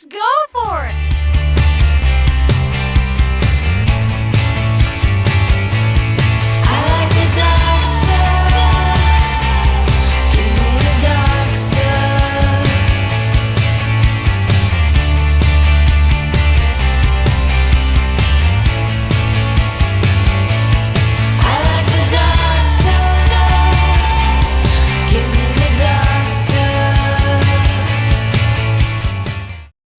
Let's go for it! I like the dark stuff. Give me the dark stuff. I like the dark stuff. Give me the dark stuff.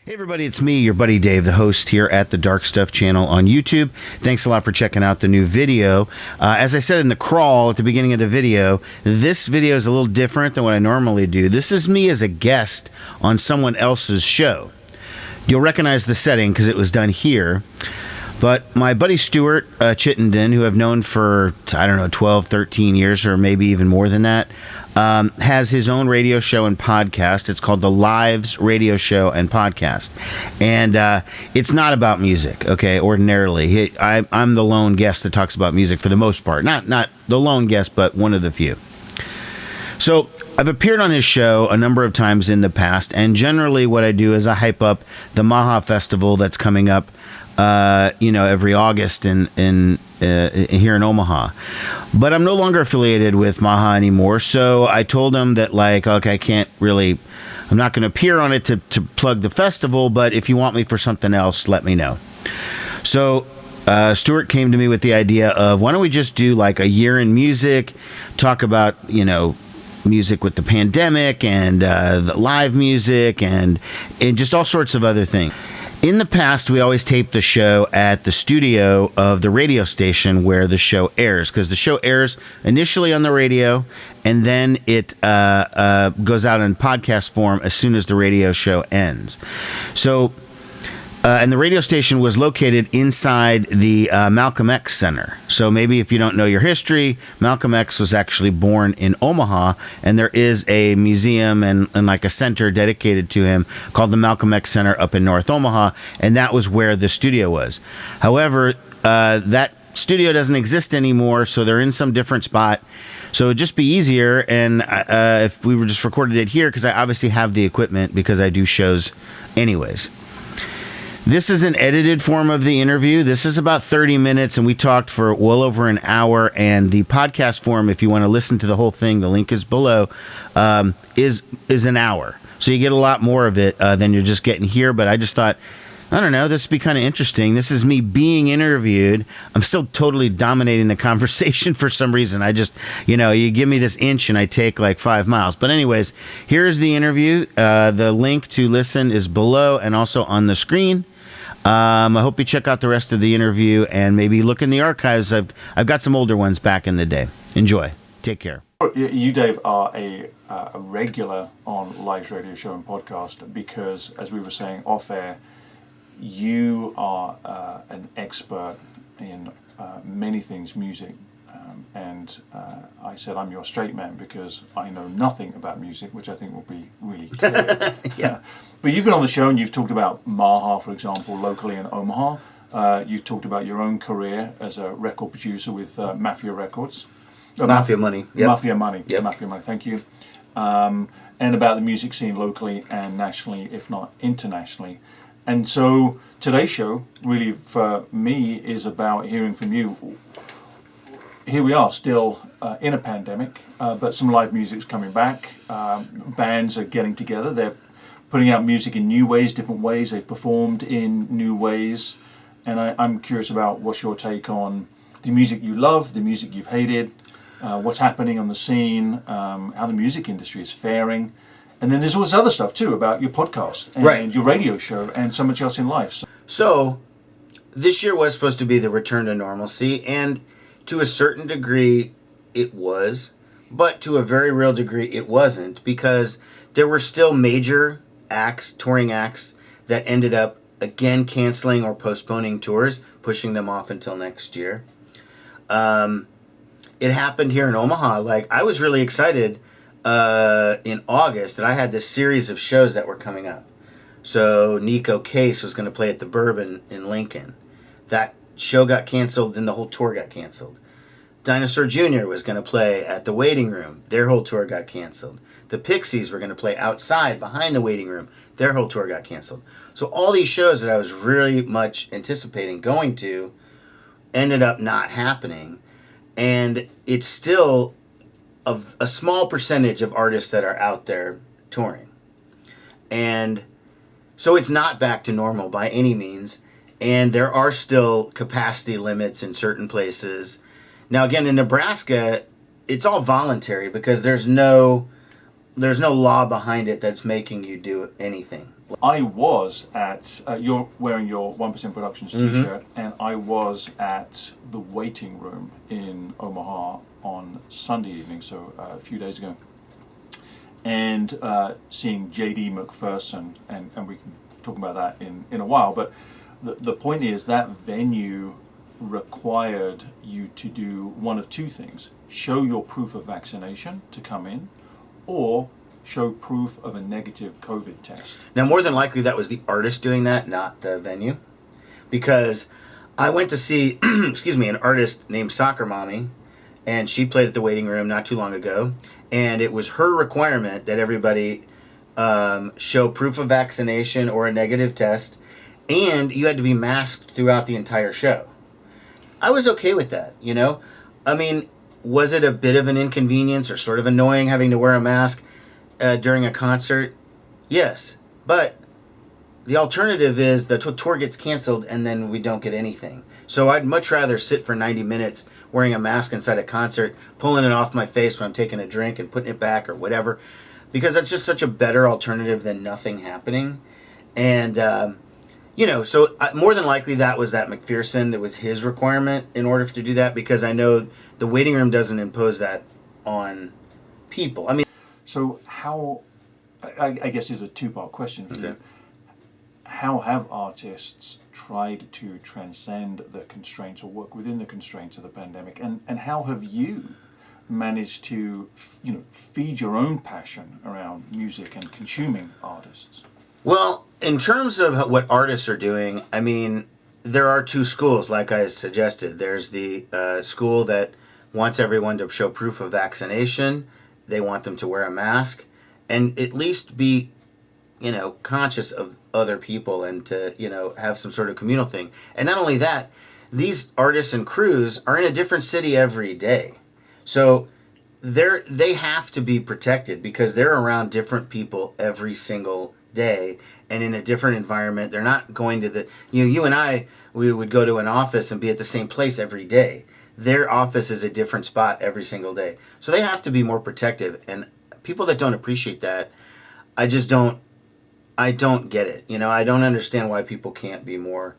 Hey everybody, it's me, your buddy Dave, the host here at the Dark Stuff channel on YouTube. Thanks a lot for checking out the new video. As I said in the crawl at the beginning of the video, this video is a little different than what I normally do. This is me as a guest on someone else's show. You'll recognize the setting because it was done here. But my buddy Stuart Chittenden, who I've known for, 12, 13 years, or maybe even more than that, has his own radio show and podcast. It's called The Lives Radio Show and Podcast. And it's not about music, okay, ordinarily. I'm the lone guest that talks about music for the most part. Not the lone guest, but one of the few. So I've appeared on his show a number of times in the past, and generally what I do is I hype up the Maha Festival that's coming up every August in here in Omaha. But I'm no longer affiliated with Maha anymore, so I told him that, I'm not going to appear on it to plug the festival, but if you want me for something else, let me know. So Stuart came to me with the idea of, why don't we just do like a year in music, talk about, music with the pandemic and the live music and just all sorts of other things. In the past, we always taped the show at the studio of the radio station where the show airs, because the show airs initially on the radio, and then it goes out in podcast form as soon as the radio show ends. So, and the radio station was located inside the Malcolm X Center. So maybe if you don't know your history, Malcolm X was actually born in Omaha, and there is a museum and like a center dedicated to him called the Malcolm X Center up in North Omaha, and that was where the studio was. However, that studio doesn't exist anymore, so they're in some different spot. So it'd just be easier, and if we were just recorded it here, because I obviously have the equipment because I do shows anyways. This is an edited form of the interview. This is about 30 minutes, and we talked for well over an hour. And the podcast form, if you want to listen to the whole thing, the link is below, is an hour. So you get a lot more of it than you're just getting here. But I just thought, this would be kind of interesting. This is me being interviewed. I'm still totally dominating the conversation for some reason. I just, you give me this inch and I take like 5 miles. But anyways, here's the interview. The link to listen is below and also on the screen. I hope you check out the rest of the interview and maybe look in the archives. I've got some older ones back in the day. Enjoy. Take care. You, Dave, are a regular on Live's radio show and podcast because, as we were saying off air, you are an expert in many things music. And I said I'm your straight man because I know nothing about music, which I think will be really clear. Yeah. But you've been on the show and you've talked about Maha, for example, locally in Omaha. You've talked about your own career as a record producer with Mafia Records. Mafia Money. Yep. Mafia Money. Yep. Mafia Money, thank you. And about the music scene locally and nationally, if not internationally. And so today's show, really for me, is about hearing from you. Here we are, still in a pandemic, but some live music's coming back. Bands are getting together. They're putting out music in new ways, different ways. They've performed in new ways. And I'm curious about what's your take on the music you love, the music you've hated, what's happening on the scene, how the music industry is faring. And then there's all this other stuff, too, about your podcast and your radio show and so much else in life. So this year was supposed to be the return to normalcy, and to a certain degree, it was, but to a very real degree, it wasn't, because there were still major acts, touring acts, that ended up, again, canceling or postponing tours, pushing them off until next year. It happened here in Omaha. I was really excited in August that I had this series of shows that were coming up. So Nico Case was going to play at the Bourbon in Lincoln. That show got canceled, and the whole tour got canceled. Dinosaur Jr. was going to play at the waiting room. Their whole tour got canceled. The Pixies were going to play outside behind the waiting room. Their whole tour got canceled. So all these shows that I was really much anticipating going to ended up not happening. And it's still a small percentage of artists that are out there touring. And so it's not back to normal by any means. And there are still capacity limits in certain places. Now, again, in Nebraska, it's all voluntary because there's no law behind it that's making you do anything. I was at, you're wearing your 1% Productions t-shirt, and I was at the waiting room in Omaha on Sunday evening, so a few days ago, and seeing J.D. McPherson, and we can talk about that in a while, but the point is that venue required you to do one of two things: show your proof of vaccination to come in, or show proof of a negative COVID test. Now, more than likely, that was the artist doing that, not the venue. Because I went to see, an artist named Soccer Mommy, and she played at the waiting room not too long ago. And it was her requirement that everybody show proof of vaccination or a negative test, and you had to be masked throughout the entire show. I was okay with that, you know? I mean, was it a bit of an inconvenience or sort of annoying having to wear a mask during a concert? Yes, but the alternative is the tour gets canceled and then we don't get anything. So I'd much rather sit for 90 minutes wearing a mask inside a concert, pulling it off my face when I'm taking a drink and putting it back or whatever, because that's just such a better alternative than nothing happening. And so more than likely that was that McPherson, that was his requirement in order to do that, because I know the waiting room doesn't impose that on people. I mean, So how, I guess is a two-part question for you. How have artists tried to transcend the constraints or work within the constraints of the pandemic? And how have you managed to, feed your own passion around music and consuming artists? Well, in terms of what artists are doing, I mean, there are two schools, like I suggested. There's the school that wants everyone to show proof of vaccination. They want them to wear a mask and at least be, conscious of other people and to, have some sort of communal thing. And not only that, these artists and crews are in a different city every day. So they have to be protected because they're around different people every single day and in a different environment. They're not going to you and I, we would go to an office and be at the same place every day. Their office is a different spot every single day. So they have to be more protective. And people that don't appreciate that, I don't get it. I don't understand why people can't be more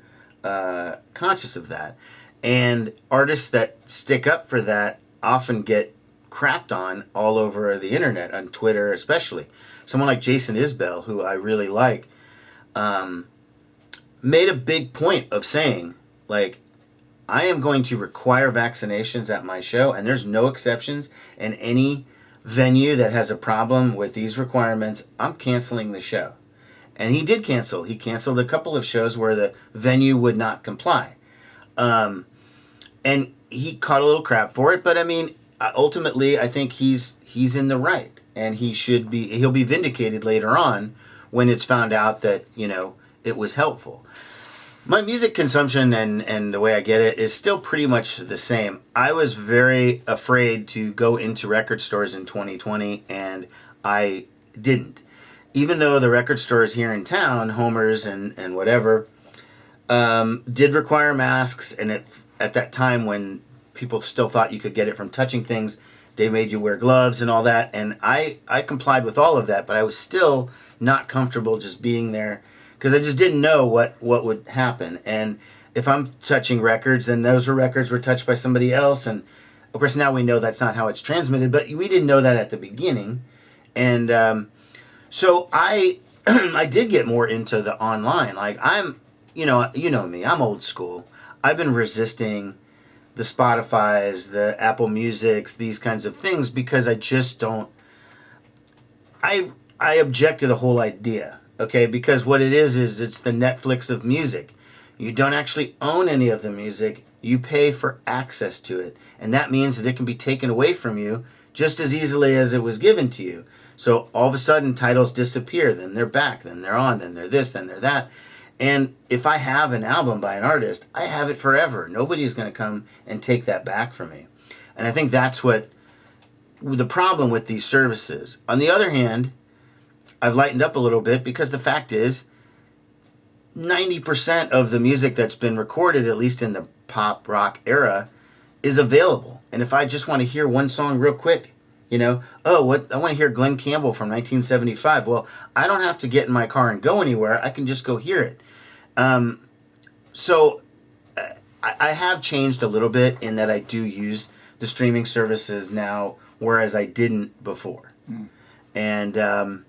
conscious of that. And artists that stick up for that often get crapped on all over the internet, on Twitter especially. Someone like Jason Isbell, who I really like, made a big point of saying, like, I am going to require vaccinations at my show, and there's no exceptions. And any venue that has a problem with these requirements, I'm canceling the show. And he did cancel. He canceled a couple of shows where the venue would not comply. And he caught a little crap for it, but I mean, ultimately, I think he's in the right, and he'll be vindicated later on when it's found out that, it was helpful. My music consumption and the way I get it is still pretty much the same. I was very afraid to go into record stores in 2020, and I didn't. Even though the record stores here in town, Homer's and whatever, did require masks, and at that time when people still thought you could get it from touching things, they made you wear gloves and all that, and I complied with all of that, but I was still not comfortable just being there because I just didn't know what would happen. And if I'm touching records, then those records were touched by somebody else, and of course now we know that's not how it's transmitted, but we didn't know that at the beginning. And so I did get more into the online. Like you know me, I'm old school. I've been resisting the Spotifys, the Apple Musics, these kinds of things because I just don't. I object to the whole idea, okay? Because what it is it's the Netflix of music. You don't actually own any of the music. You pay for access to it. And that means that it can be taken away from you just as easily as it was given to you. So all of a sudden titles disappear, then they're back, then they're on, then they're this, then they're that. And if I have an album by an artist, I have it forever. Nobody's going to come and take that back from me. And I think that's what the problem with these services. On the other hand, I've lightened up a little bit because the fact is 90% of the music that's been recorded, at least in the pop rock era, is available. And if I just want to hear one song real quick, I want to hear Glenn Campbell from 1975. Well, I don't have to get in my car and go anywhere. I can just go hear it. So I have changed a little bit in that I do use the streaming services now, whereas I didn't before. And,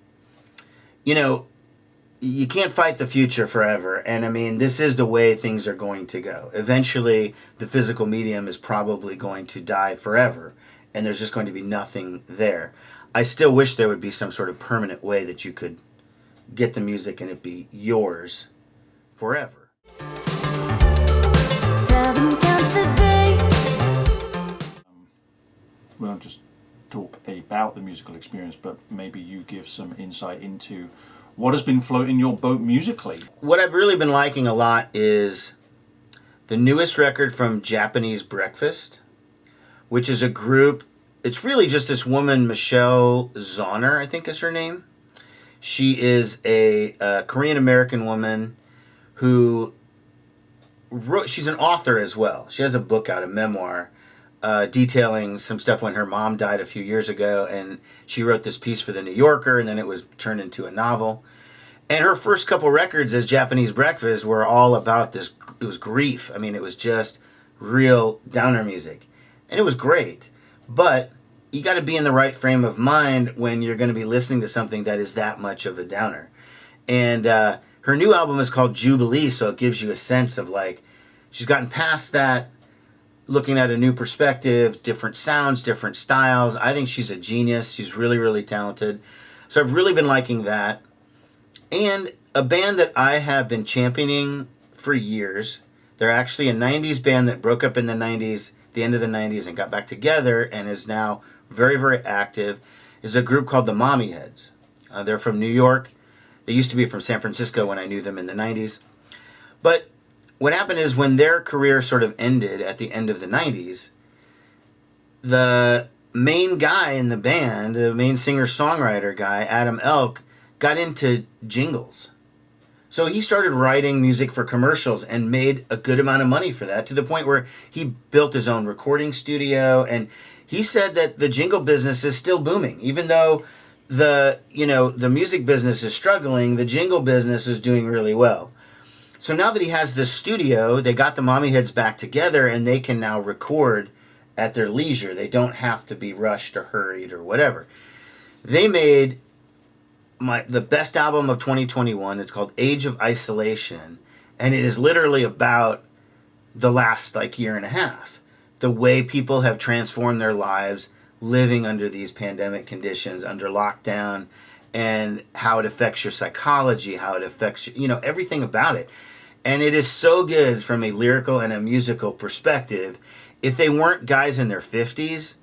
you can't fight the future forever. And I mean, this is the way things are going to go. Eventually, the physical medium is probably going to die forever. And there's just going to be nothing there. I still wish there would be some sort of permanent way that you could get the music and it be yours forever. Tell them count the days. We don't just talk about the musical experience, but maybe you give some insight into what has been floating your boat musically. What I've really been liking a lot is the newest record from Japanese Breakfast, which is a group. It's really just this woman, Michelle Zauner, I think is her name. She is a Korean-American woman who wrote, she's an author as well. She has a book out, a memoir, detailing some stuff when her mom died a few years ago, and she wrote this piece for the New Yorker, and then it was turned into a novel. And her first couple records as Japanese Breakfast were all about this. It was grief. I mean, it was just real downer music. And it was great. But you got to be in the right frame of mind when you're going to be listening to something that is that much of a downer. And her new album is called Jubilee, so it gives you a sense of like, she's gotten past that, looking at a new perspective, different sounds, different styles. I think she's a genius. She's really, really talented. So I've really been liking that. And a band that I have been championing for years. They're actually a 90s band that broke up in the 90s, the end of the 90s, and got back together and is now very, very active, is a group called the Mommy Heads. They're from New York. They used to be from San Francisco when I knew them in the 90s. But what happened is when their career sort of ended at the end of the 90s, the main guy in the band, the main singer-songwriter guy, Adam Elk, got into jingles. So he started writing music for commercials and made a good amount of money for that, to the point where he built his own recording studio. And he said that the jingle business is still booming. Even though the music business is struggling, the jingle business is doing really well. So now that he has this studio, they got the Mommy Heads back together and they can now record at their leisure. They don't have to be rushed or hurried or whatever. They made the best album of 2021. It's called Age of Isolation, and it is literally about the last year and a half, the way people have transformed their lives living under these pandemic conditions, under lockdown, and how it affects your psychology, how it affects everything about it. And it is so good from a lyrical and a musical perspective. If they weren't guys in their 50s,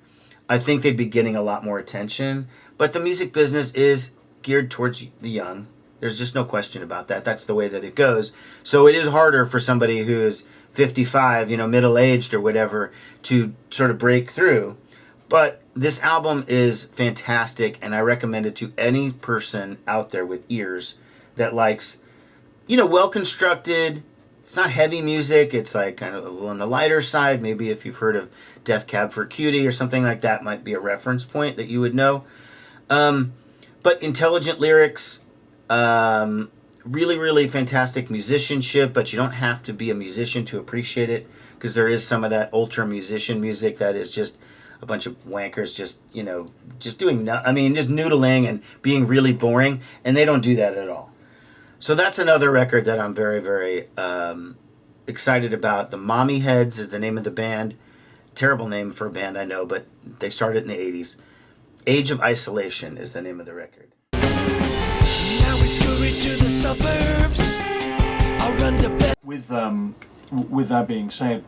I think they'd be getting a lot more attention. But the music business is geared towards the young. There's just no question about that. That's the way that it goes. So it is harder for somebody who is 55, middle-aged or whatever, to sort of break through. But this album is fantastic, and I recommend it to any person out there with ears that likes, well-constructed. It's not heavy music. It's like kind of a little on the lighter side. Maybe if you've heard of Death Cab for Cutie or something like that, might be a reference point that you would know. But intelligent lyrics, really, really fantastic musicianship, but you don't have to be a musician to appreciate it, because there is some of that ultra musician music that is just a bunch of wankers just doing, just noodling and being really boring, and they don't do that at all. So that's another record that I'm very, very excited about. The Mommy Heads is the name of the band. Terrible name for a band, I know, but they started in the 80s. Age of Isolation is the name of the record. Now we scurry to the suburbs. I'll run to bed. With that being said,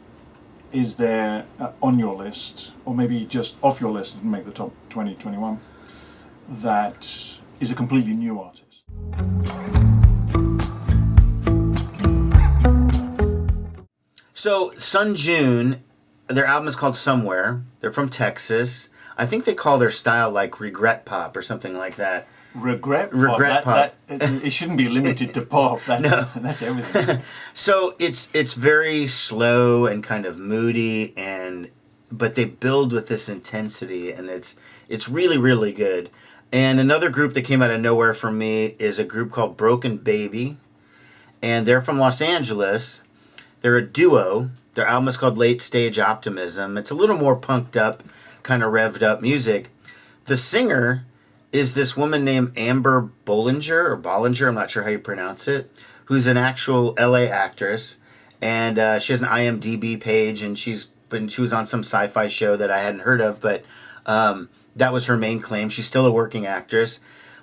is there on your list, or maybe just off your list and make the top 2021, that is a completely new artist? So Sun June, their album is called Somewhere. They're from Texas. I think they call their style like regret pop or something like that. Regret pop. It shouldn't be limited to pop. No. That's everything. So it's very slow and kind of moody, but they build with this intensity, and it's really, really good. And another group that came out of nowhere for me is a group called Broken Baby, and they're from Los Angeles. They're a duo. Their album is called Late Stage Optimism. It's a little more punked up, kind of revved up music. The singer is this woman named Amber Bollinger, I'm not sure how you pronounce it, who's an actual LA actress. And she has an IMDb page, and she was on some sci-fi show that I hadn't heard of, but that was her main claim. She's still a working actress.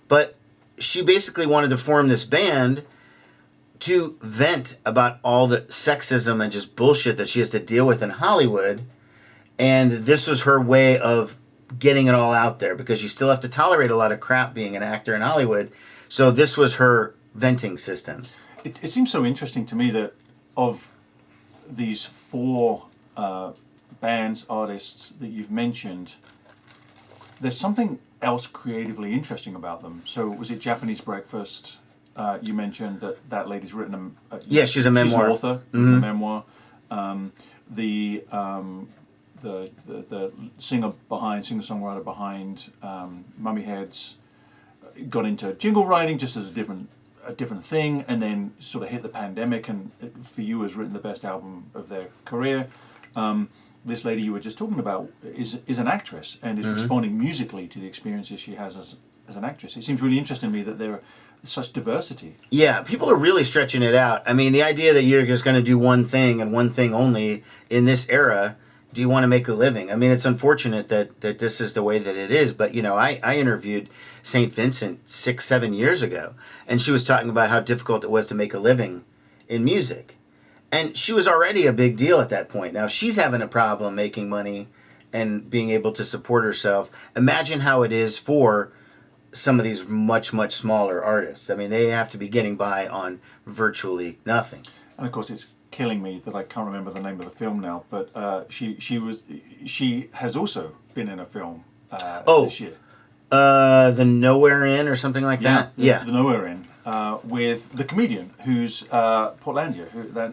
But she basically wanted to form this band to vent about all the sexism and just bullshit that she has to deal with in Hollywood. And this was her way of getting it all out there, because you still have to tolerate a lot of crap being an actor in Hollywood. So this was her venting system. It seems so interesting to me that of these four bands, artists that you've mentioned, there's something else creatively interesting about them. So was it Japanese Breakfast? You mentioned that lady's written yeah, she's a memoir. She's an author, Mm-hmm. a memoir. The singer-songwriter behind Mummy Heads got into jingle writing just as a different thing, and then sort of hit the pandemic, and for you has written the best album of their career. This lady you were just talking about is an actress and is responding musically to the experiences she has as an actress. It seems really interesting to me that there are such diversity. Yeah, people are really stretching it out. I mean, the idea that you're just going to do one thing and one thing only in this era, do you want to make a living? I mean, it's unfortunate that this is the way that it is, but, you know, I interviewed St. Vincent 6-7 years ago, and she was talking about how difficult it was to make a living in music. And she was already a big deal at that point. Now, she's having a problem making money and being able to support herself. Imagine how it is for some of these much, much smaller artists. I mean, they have to be getting by on virtually nothing. And of course, it's killing me that I can't remember the name of the film now, but she has also been in a film this year. The Nowhere Inn or something like that? The Nowhere Inn, with the comedian who's Portlandia,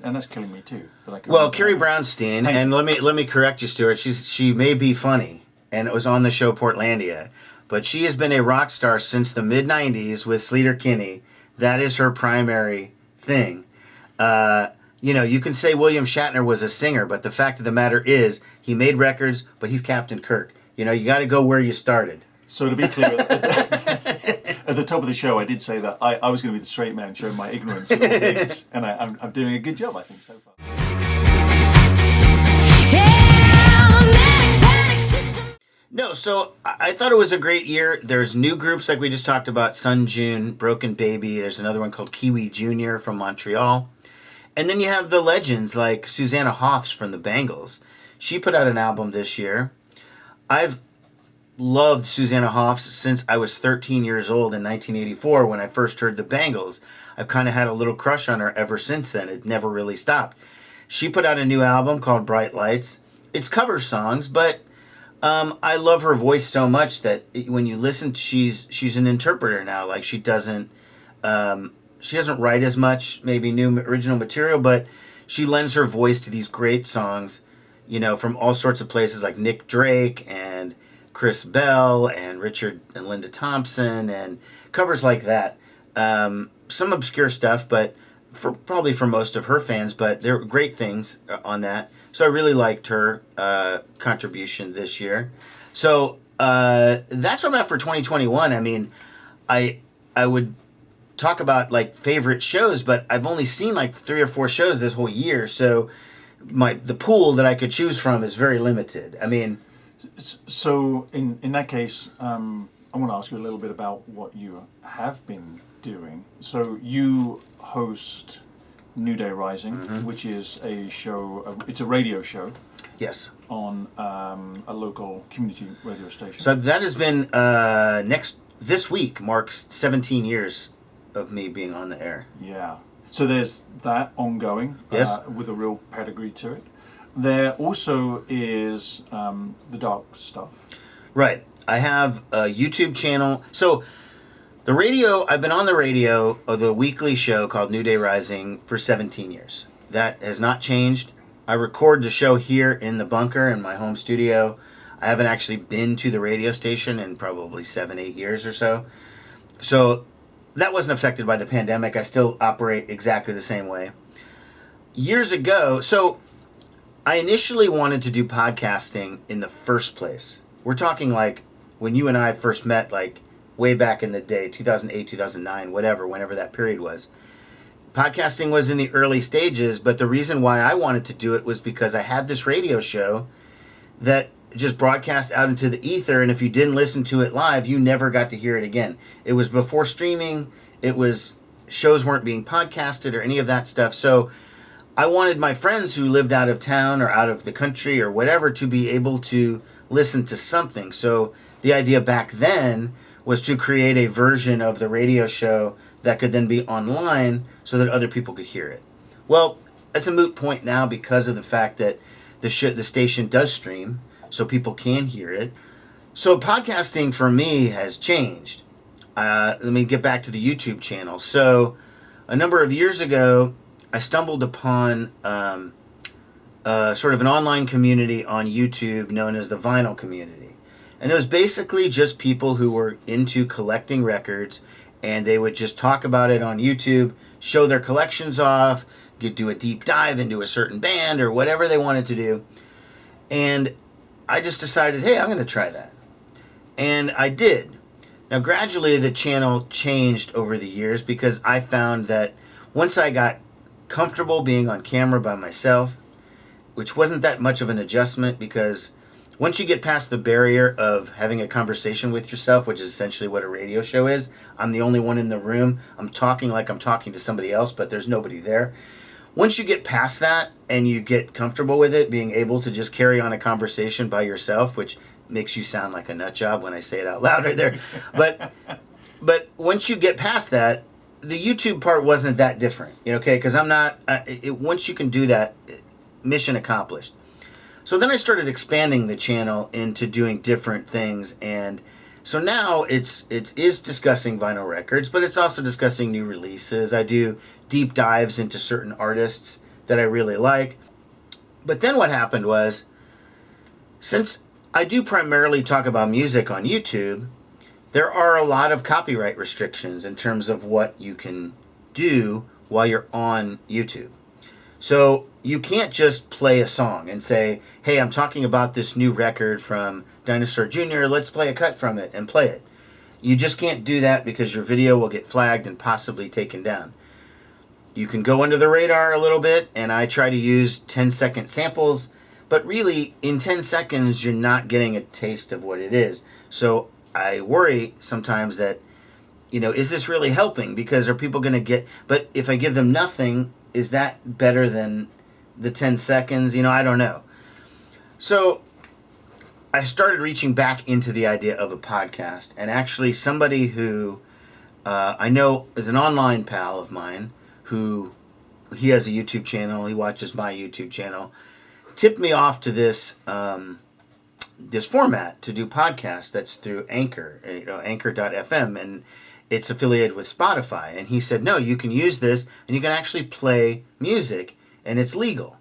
and that's killing me too. Well, Carrie Brownstein, and let me correct you, Stuart. She may be funny, and it was on the show Portlandia, but she has been a rock star since the mid-'90s with Sleater Kinney. That is her primary thing. You know, you can say William Shatner was a singer, but the fact of the matter is he made records, but he's Captain Kirk. You know, you got to go where you started. So to be clear, at the top of the show, I did say that I was going to be the straight man showing my ignorance of all things, and I'm doing a good job, I think, so far. No, so I thought it was a great year. There's new groups like we just talked about, Sun June, Broken Baby. There's another one called Kiwi Jr. from Montreal. And then you have the legends like Susannah Hoffs from the Bengals. She put out an album this year. I've loved Susannah Hoffs since I was 13 years old in 1984 when I first heard the Bengals. I've kind of had a little crush on her ever since then. It never really stopped. She put out a new album called Bright Lights. It's cover songs, but I love her voice so much that when you listen, she's an interpreter now. Like she doesn't write as much, maybe new original material, but she lends her voice to these great songs, you know, from all sorts of places like Nick Drake and Chris Bell and Richard and Linda Thompson and covers like that. Some obscure stuff, but probably for most of her fans, but there were great things on that. So I really liked her contribution this year. So that's what I'm at for 2021. I mean, I would talk about like favorite shows, but I've only seen like 3 or 4 shows this whole year. So the pool that I could choose from is very limited. I mean, so in that case, I want to ask you a little bit about what you have been doing. So you host New Day Rising, which is a show. It's a radio show Yes. on a local community radio station. So that has been this week marks 17 years of me being on the air. Yeah. So there's that ongoing, Yes. with a real pedigree to it. There also is the dark stuff. Right. I have a YouTube channel. So the radio, I've been on the radio, the weekly show called New Day Rising for 17 years. That has not changed. I record the show here in the bunker in my home studio. I haven't actually been to the radio station in probably 7-8 years or so. So that wasn't affected by the pandemic. I still operate exactly the same way. Years ago, so I initially wanted to do podcasting in the first place. We're talking like when you and I first met, like way back in the day, 2008, 2009, whenever that period was. Podcasting was in the early stages, but the reason why I wanted to do it was because I had this radio show that just broadcast out into the ether, and if you didn't listen to it live, you never got to hear it again. It was before streaming. It was, shows weren't being podcasted or any of that stuff. So I wanted my friends who lived out of town or out of the country or whatever to be able to listen to something. So the idea back then was to create a version of the radio show that could then be online so that other people could hear it. Well, it's a moot point now because of the fact that the station does stream, so people can hear it. So podcasting for me has changed. Let me get back to the YouTube channel. So a number of years ago, I stumbled upon sort of an online community on YouTube known as the Vinyl Community. And it was basically just people who were into collecting records, and they would just talk about it on YouTube, show their collections off, do a deep dive into a certain band or whatever they wanted to do. And I just decided, hey, I'm going to try that. And I did. Now, gradually, the channel changed over the years because I found that once I got comfortable being on camera by myself, which wasn't that much of an adjustment because once you get past the barrier of having a conversation with yourself, which is essentially what a radio show is, I'm the only one in the room. I'm talking like I'm talking to somebody else, but there's nobody there. Once you get past that and you get comfortable with it, being able to just carry on a conversation by yourself, which makes you sound like a nut job when I say it out loud right there. But once you get past that, the YouTube part wasn't that different, okay? Because I'm not, once you can do that, mission accomplished. So then I started expanding the channel into doing different things, and so now it is discussing vinyl records, but it's also discussing new releases. I do deep dives into certain artists that I really like. But then what happened was, since I do primarily talk about music on YouTube, there are a lot of copyright restrictions in terms of what you can do while you're on YouTube. So you can't just play a song and say, hey, I'm talking about this new record from Dinosaur Jr., let's play a cut from it and play it. You just can't do that because your video will get flagged and possibly taken down. You can go under the radar a little bit, and I try to use 10-second samples, but really, in 10 seconds, you're not getting a taste of what it is. So I worry sometimes that, is this really helping? Because are people going to get... But if I give them nothing, is that better than the 10 seconds? I don't know. So I started reaching back into the idea of a podcast, and actually somebody who I know is an online pal of mine, who he has a YouTube channel, he watches my YouTube channel, tipped me off to this this format to do podcasts that's through Anchor, Anchor.fm, and it's affiliated with Spotify. And he said, no, you can use this, and you can actually play music, and it's legal.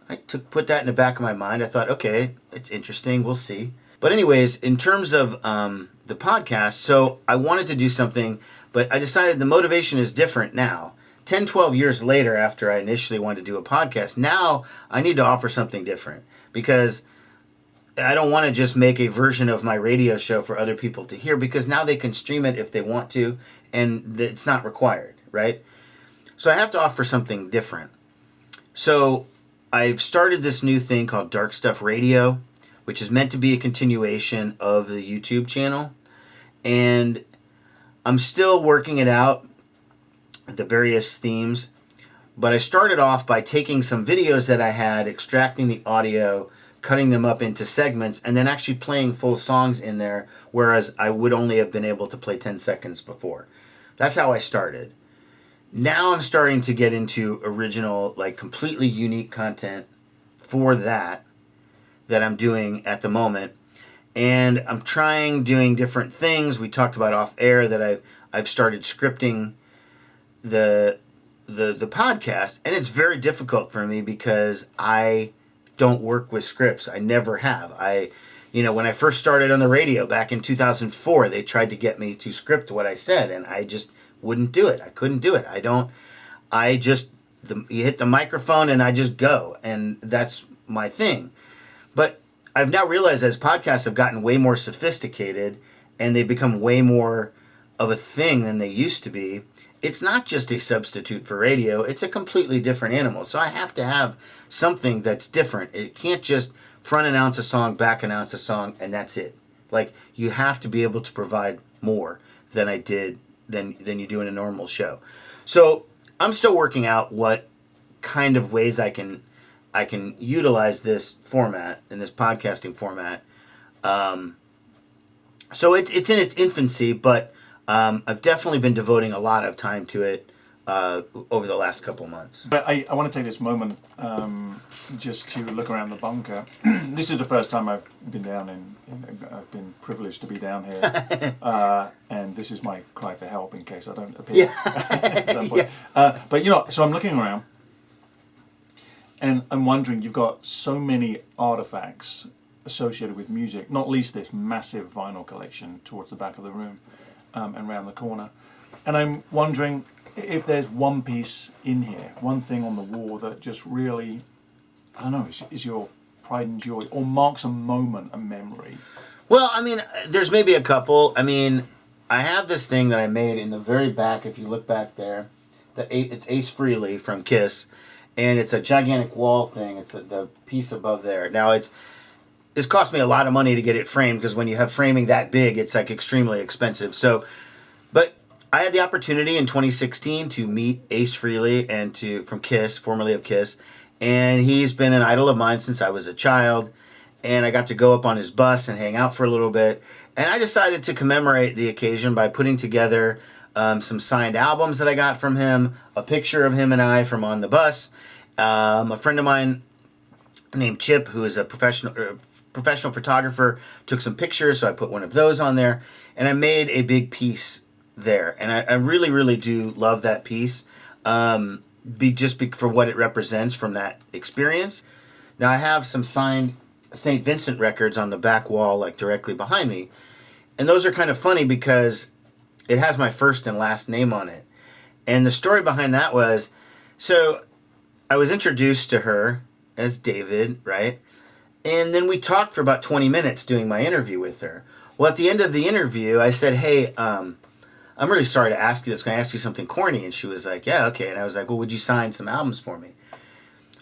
I put that in the back of my mind. I thought, okay, it's interesting, we'll see. But anyways, in terms of the podcast, so I wanted to do something, but I decided the motivation is different now. 10, 12 years later, after I initially wanted to do a podcast, now I need to offer something different because I don't want to just make a version of my radio show for other people to hear, because now they can stream it if they want to, and it's not required, right? So I have to offer something different. So I've started this new thing called Dark Stuff Radio, which is meant to be a continuation of the YouTube channel, and I'm still working it out, the various themes, but I started off by taking some videos that I had, extracting the audio cutting them up into segments, and then actually playing full songs in there, whereas I would only have been able to play 10 seconds before. That's how I started. Now I'm starting to get into original, like completely unique content for that I'm doing at the moment. And I'm doing different things. We talked about off air that I've started scripting the podcast, and it's very difficult for me because I don't work with scripts. I never have. When I first started on the radio back in 2004, they tried to get me to script what I said, and I just wouldn't do it. I couldn't do it. You hit the microphone and I just go, and that's my thing. But I've now realized as podcasts have gotten way more sophisticated and they've become way more of a thing than they used to be, it's not just a substitute for radio, it's a completely different animal. So I have to have something that's different. It can't just front announce a song, back announce a song, and that's it. Like, you have to be able to provide more than you do in a normal show. So I'm still working out what kind of ways I can utilize this format and this podcasting format. So it's in its infancy, but I've definitely been devoting a lot of time to it over the last couple months. But I want to take this moment just to look around the bunker. This is the first time I've been down I've been privileged to be down here, and this is my cry for help in case I don't appear at some point. Yeah. But so I'm looking around, and I'm wondering, you've got so many artifacts associated with music, not least this massive vinyl collection towards the back of the room and around the corner. And I'm wondering if there's one piece in here, one thing on the wall that just really, I don't know, is your pride and joy, or marks a moment, a memory. Well, there's maybe a couple. I have this thing that I made in the very back, if you look back there. It's Ace Frehley from Kiss, and it's a gigantic wall thing. It's the piece above there. Now, it's cost me a lot of money to get it framed, because when you have framing that big, it's like extremely expensive. So, but I had the opportunity in 2016 to meet Ace Frehley from Kiss, formerly of Kiss, and he's been an idol of mine since I was a child, and I got to go up on his bus and hang out for a little bit, and I decided to commemorate the occasion by putting together some signed albums that I got from him, a picture of him and I from on the bus. A friend of mine named Chip, who is a professional photographer, took some pictures, so I put one of those on there, and I made a big piece there, and I really, really do love that piece, for what it represents from that experience. Now, I have some signed St. Vincent records on the back wall, like directly behind me, and those are kind of funny because it has my first and last name on it. And the story behind that was, so I was introduced to her as David, right? And then we talked for about 20 minutes doing my interview with her. Well, at the end of the interview, I said, hey, I'm really sorry to ask you this. Can I ask you something corny? And she was like, yeah, okay. And I was like, well, would you sign some albums for me?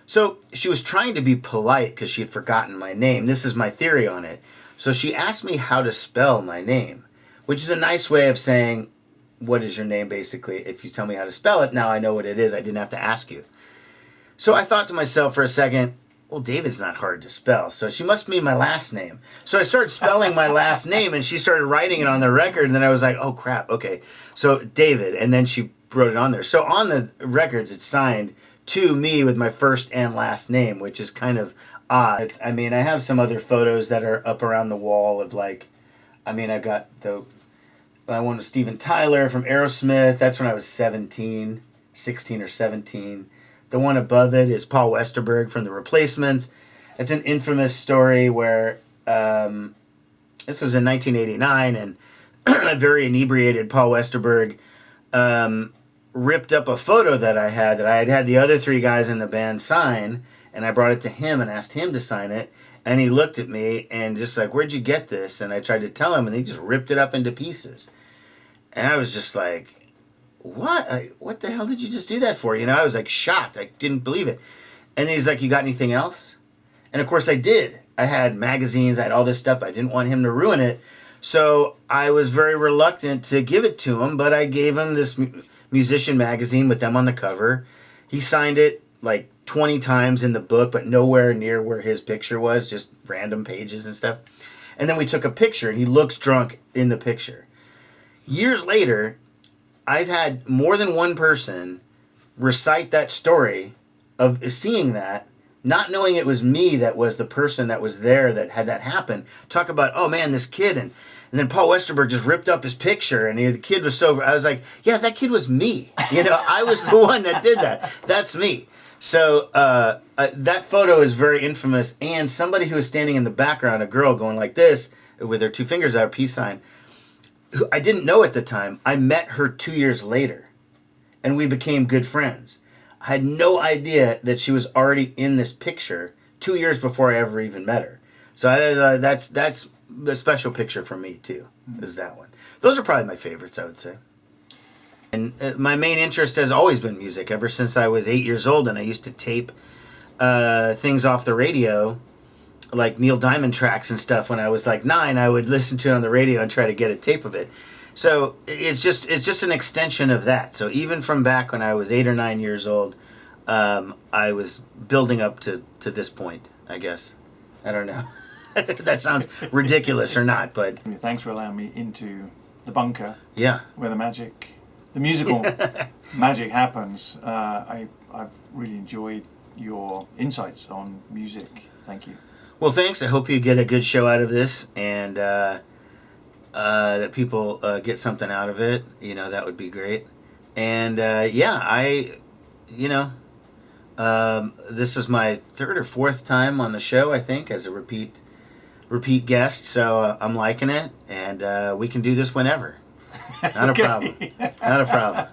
So she was trying to be polite because she had forgotten my name. This is my theory on it. So she asked me how to spell my name, which is a nice way of saying, what is your name, basically? If you tell me how to spell it, now I know what it is. I didn't have to ask you. So I thought to myself for a second, well, David's not hard to spell, so she must mean my last name. So I started spelling my last name, and she started writing it on the record, and then I was like, oh, crap, okay. So David, and then she wrote it on there. So on the records, it's signed to me with my first and last name, which is kind of odd. I have some other photos that are up around the wall of I've got one with Steven Tyler from Aerosmith. That's when I was 16 or 17. The one above it is Paul Westerberg from The Replacements. It's an infamous story where this was in 1989, and a very inebriated Paul Westerberg ripped up a photo that I had had the other three guys in the band sign, and I brought it to him and asked him to sign it, and he looked at me and just like, where'd you get this? And I tried to tell him, and he just ripped it up into pieces. And I was just like, what the hell did you just do that for? I was like shocked. I didn't believe it. And he's like, you got anything else? And of course I did. I had magazines, I had all this stuff. I didn't want him to ruin it. So I was very reluctant to give it to him, but I gave him this musician magazine with them on the cover. He signed it like 20 times in the book, but nowhere near where his picture was, just random pages and stuff. And then we took a picture, and he looks drunk in the picture. Years later, I've had more than one person recite that story of seeing that, not knowing it was me that was the person that was there that had that happen. Talk about, oh man, this kid, and then Paul Westerberg just ripped up his picture, and the kid was so, I was like, yeah, that kid was me. You know, I was the one that did that. That's me. So that photo is very infamous, and somebody who was standing in the background, a girl going like this, with her two fingers out, peace sign, who I didn't know at the time. I met her 2 years later, and we became good friends. I had no idea that she was already in this picture 2 years before I ever even met her. So that's a special picture for me too, is that one. Those are probably my favorites, I would say. And my main interest has always been music, ever since I was 8 years old, and I used to tape things off the radio, like Neil Diamond tracks and stuff. When I was like 9, I would listen to it on the radio and try to get a tape of it. So it's just an extension of that. So even from back when I was 8 or 9 years old, I was building up to this point, I guess. I don't know. That sounds ridiculous or not, but Thanks for allowing me into the bunker. yeah. Where the musical magic happens. I've really enjoyed your insights on music. Thank you. Well, thanks. I hope you get a good show out of this, and that people get something out of it. You know, that would be great. And this is my third or fourth time on the show, I think, as a repeat guest. So I'm liking it, and we can do this whenever. Not a problem. Not a problem.